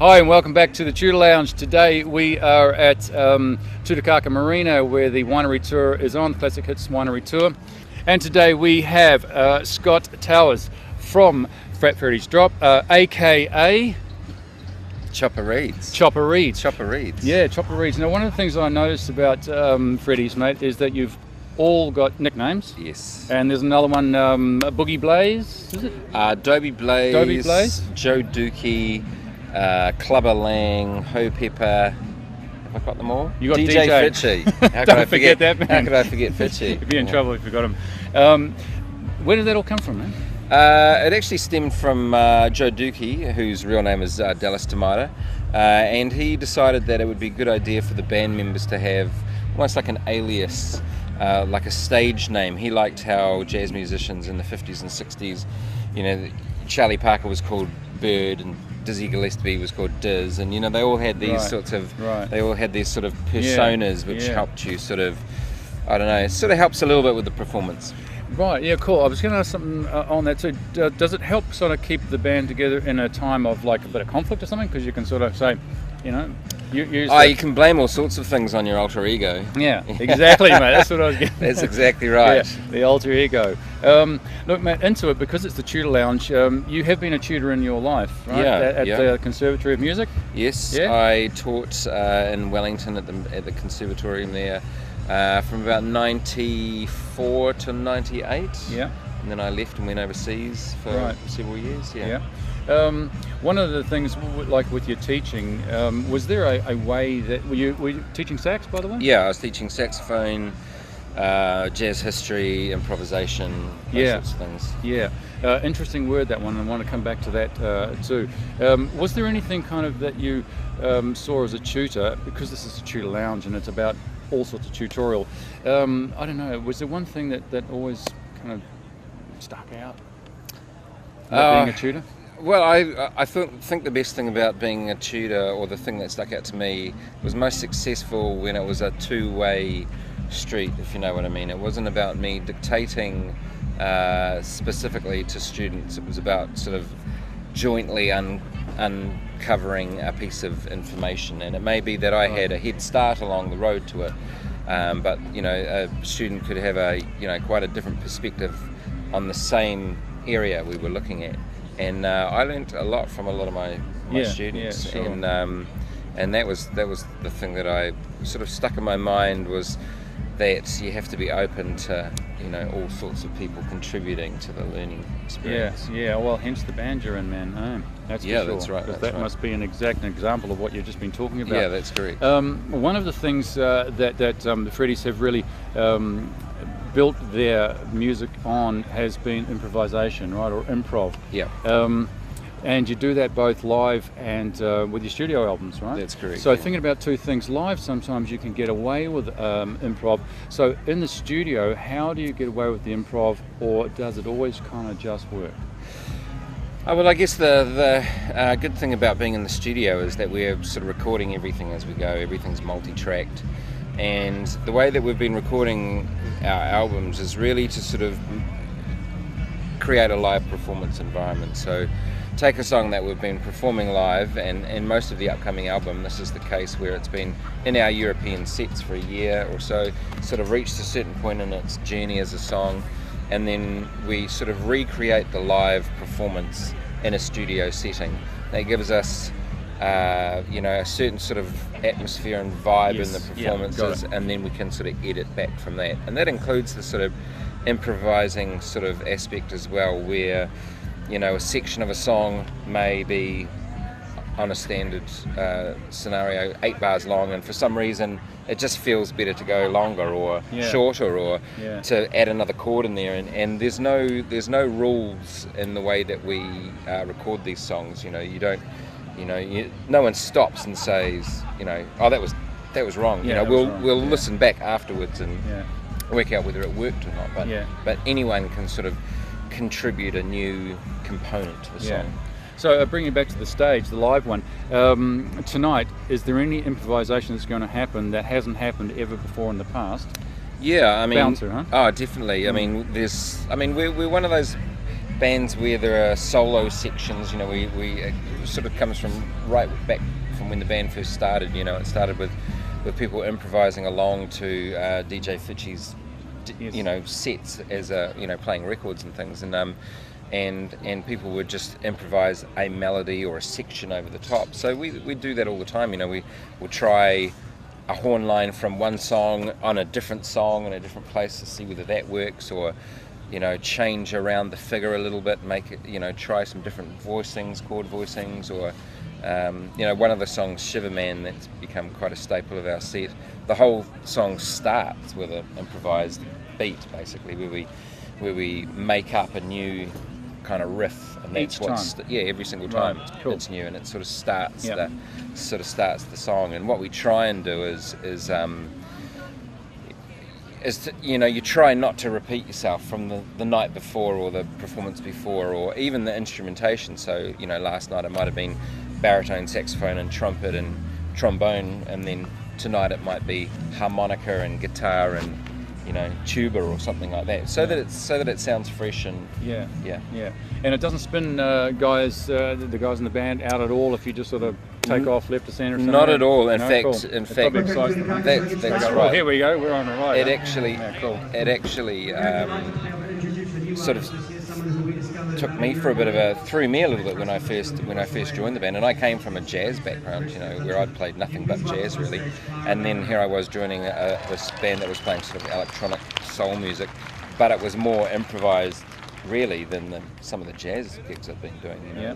Hi and welcome back to the Tutor Lounge. Today we are at Tutor Marina where the winery tour is on, Classic Hits Winery Tour. And today we have Scott Towers from Freddy's Drop, aka Chopper Reedz. Chopper Reedz. Chopper Reedz. Yeah, Chopper Reedz. Now one of the things I noticed about Freddy's, mate, is that you've all got nicknames. Yes. And there's another one, Boogie Blaze, is it? Dobie Blaze. Dobie Blaze. Joe Dookie. Clubber Lang, Ho Pepper. Have I got them all? You got DJ Fitchy. How could I forget that, man? How could I forget Fitchy? You'd be in trouble if you got him. Where did that all come from, man? It actually stemmed from Joe Dookie, whose real name is Dallas Tomato, and he decided that it would be a good idea for the band members to have almost like an alias, like a stage name. He liked how jazz musicians in the 50s and 60s, you know, Charlie Parker was called Bird and Dizzy Gillespie was called Diz, and you know they all had these sorts of they all had these sort of personas which helped you sort of, I don't know, it sort of helps a little bit with the performance. Right, yeah, cool. I was going to ask something on that too. Does it help sort of keep the band together in a time of like a bit of conflict or something? Because you can sort of say, you know, you can blame all sorts of things on your alter ego. Yeah, exactly, mate. That's what I was getting. That's exactly right. Yeah, the alter ego. Look, mate, into it, because it's the Tutor Lounge, you have been a tutor in your life, right? Yeah, At the Conservatory of Music? Yes, yeah? I taught in Wellington at the conservatorium there from about 94 to 98. Yeah. And then I left and went overseas for several years. Yeah. One of the things, like with your teaching, was there a way that were you teaching sax, by the way? Yeah, I was teaching saxophone, jazz history, improvisation, those sorts of things. Yeah, interesting word, that one. I want to come back to that too. Was there anything kind of that you saw as a tutor, because this is a Tutor Lounge and it's about all sorts of tutorial? I don't know. Was there one thing that always kind of stuck out about being a tutor? Well, I think the best thing about being a tutor, or the thing that stuck out to me, was most successful when it was a two-way street, if you know what I mean. It wasn't about me dictating specifically to students. It was about sort of jointly uncovering a piece of information, and it may be that I had a head start along the road to it, but you know, a student could have quite a different perspective on the same area we were looking at. And I learned a lot from a lot of my students, sure. And that was the thing that I sort of stuck in my mind, was that you have to be open to, you know, all sorts of people contributing to the learning experience. Yeah. Well, hence the band you're in, man. That's for sure. That's right. That must be an exact example of what you've just been talking about. Yeah, that's correct. One of the things that the Freddies have really built their music on has been improvisation, right, or improv. Yeah. And you do that both live and with your studio albums, right? That's correct. So thinking about two things, live sometimes you can get away with improv. So in the studio, how do you get away with the improv, or does it always kind of just work? Well, I guess the good thing about being in the studio is that we're sort of recording everything as we go. Everything's multi-tracked. And the way that we've been recording our albums is really to sort of create a live performance environment. So take a song that we've been performing live, and most of the upcoming album, this is the case, where it's been in our European sets for a year or so, sort of reached a certain point in its journey as a song, and then we sort of recreate the live performance in a studio setting. That gives us a certain sort of atmosphere and vibe in the performances, and then we can sort of edit back from that. And that includes the sort of improvising sort of aspect as well, where, you know, a section of a song may be on a standard scenario 8 bars long, and for some reason it just feels better to go longer or shorter, or to add another chord in there, and there's no rules in the way that we record these songs. You know, you don't, no one stops and says, you know, oh, that was wrong. You know, we'll listen back afterwards and work out whether it worked or not. But anyone can sort of contribute a new component to the song. So bringing it back to the stage, the live one, tonight, is there any improvisation that's going to happen that hasn't happened ever before in the past? Yeah, I mean, Bouncer, huh? Oh, definitely. I mean, we're one of those bands where there are solo sections. You know, we it sort of comes from right back from when the band first started. You know, it started with people improvising along to DJ Fitchy's, Yes. you know, sets as you know, playing records and things, and people would just improvise a melody or a section over the top. So we do that all the time. You know, we'll try a horn line from one song on a different song in a different place to see whether that works, or you know, change around the figure a little bit, make it, you know, try some different voicings, chord voicings, or you know, one of the songs, Shiver Man, that's become quite a staple of our set. The whole song starts with an improvised beat, basically, where we make up a new kind of riff, and that's what's every single time. Right. Cool. It's new, and it sort of starts the song. And what we try and do is to, you know, you try not to repeat yourself from the night before or the performance before, or even the instrumentation. So, you know, last night it might have been baritone, saxophone and trumpet and trombone, and then tonight it might be harmonica and guitar and, you know, tuba or something like that, so that it sounds fresh and yeah. And it doesn't spin the guys in the band out at all if you just sort of take off left to center or something? Not at all. In fact, cool. that's right. Well, here we go. We're on the right. It actually sort of threw me a little bit when I first joined the band, and I came from a jazz background, you know, where I'd played nothing but jazz really, and then here I was joining this band that was playing sort of electronic soul music, but it was more improvised really than some of the jazz gigs I've been doing. You know,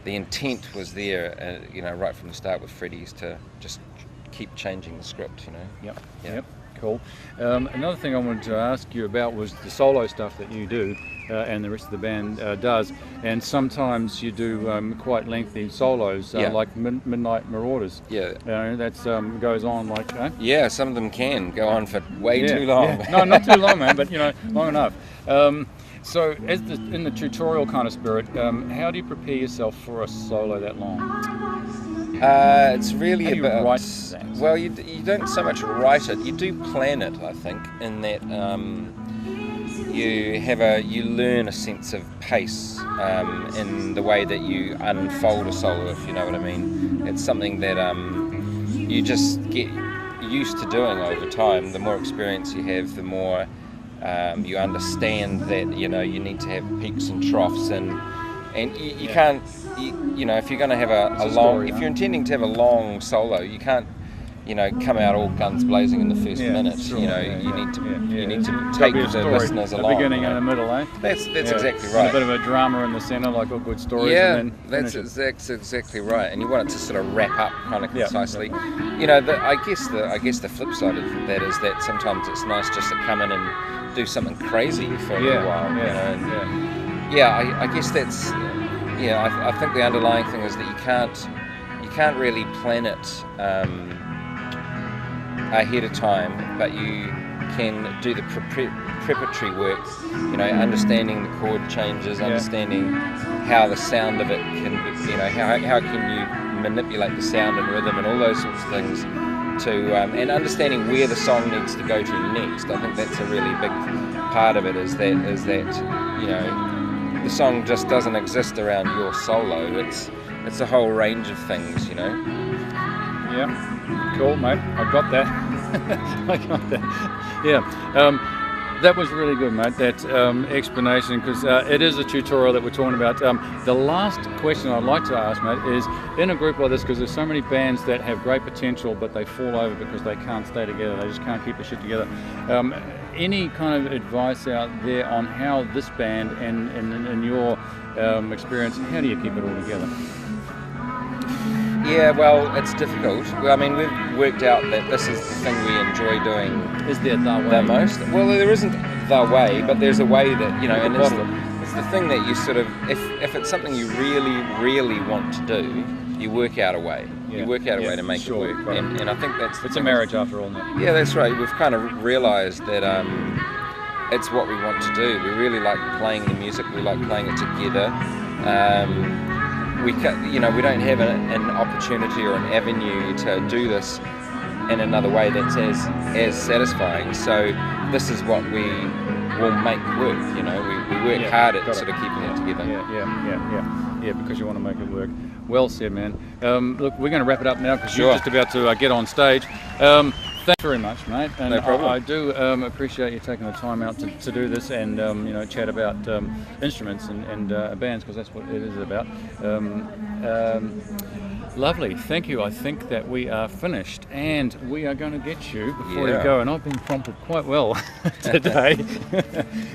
the intent was there, you know, right from the start with Freddy's, to just keep changing the script, you know. Yep. Cool. Another thing I wanted to ask you about was the solo stuff that you do and the rest of the band does, and sometimes you do quite lengthy solos, like Midnight Marauders. That goes on like. Yeah, some of them can go on for way too long. Yeah. No, not too long, man, but you know, long enough. So, in the tutorial kind of spirit, how do you prepare yourself for a solo that long? It's really how do you about. Write that? Well, you don't so much write it. You do plan it, I think, in that you learn a sense of pace in the way that you unfold a solo, if you know what I mean. It's something that you just get used to doing over time. The more experience you have, the more you understand that, you know, you need to have peaks and troughs, and you can't, you know, if you're going to have a long, if you're intending to have a long solo, you can't, you know, come out all guns blazing in the first minute. Sure, you know, you need to take the listeners along. The beginning and the middle, eh? That's exactly right. And a bit of a drama in the centre, like all good stories. Yeah, and then that's exactly right. And you want it to sort of wrap up kind of concisely. You know, I guess the flip side of that is that sometimes it's nice just to come in and do something crazy for a little while. I guess that's. I think the underlying thing is that you can't really plan it ahead of time, but you can do the preparatory work. You know, understanding the chord changes, understanding how the sound of it can, you know, how can you manipulate the sound and rhythm and all those sorts of things, to and understanding where the song needs to go to next. I think that's a really big part of it. Is that you know, the song just doesn't exist around your solo. It's a whole range of things, you know. Yeah, cool, mate. I got that. I got that. Yeah, that was really good, mate. That explanation, because it is a tutorial that we're talking about. The last question I'd like to ask, mate, is in a group like this, because there's so many bands that have great potential, but they fall over because they can't stay together. They just can't keep the shit together. Any kind of advice out there on how this band and in your experience, how do you keep it all together? Yeah, well, it's difficult. Well, I mean, we've worked out that this is the thing we enjoy doing. Is there the way? The most? Well, there isn't the way, but there's a way that, you know, and it's the thing that you sort of, if it's something you really, really want to do, you work out a way. You work out a way to make it work. Right. And I think that's... It's a marriage after all, isn't it? Yeah, that's right. We've kind of realised that it's what we want to do. We really like playing the music. We like playing it together. We don't have an opportunity or an avenue to do this in another way that's as satisfying. So this is what we will make work. You know, we work hard at sort of keeping it together. Yeah, because you want to make it work. Well said, man. Look, we're going to wrap it up now because Sure. you're just about to get on stage. Thanks very much, mate. And No problem. I do appreciate you taking the time out to do this and you know, chat about instruments and bands, because that's what it is about. Lovely, thank you. I think that we are finished, and we are going to get you before you go. And I've been prompted quite well today.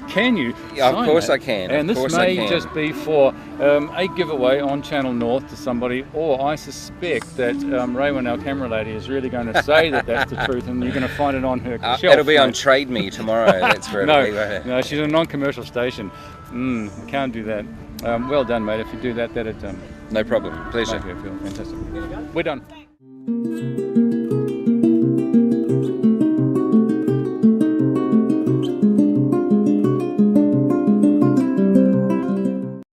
Can you? Yeah, of sign course that? I can. And Of this course I may can. just be for a giveaway on Channel North to somebody, or I suspect that Raywin, our camera lady, is really going to say that that's the truth, and you're going to find it on her shelf. It'll be on mate. Trade Me tomorrow. That's where it'll be. Right? No, she's a non-commercial station. Can't do that. Well done, mate. If you do that, that'd No problem. Pleasure. make me feel fantastic. We're done.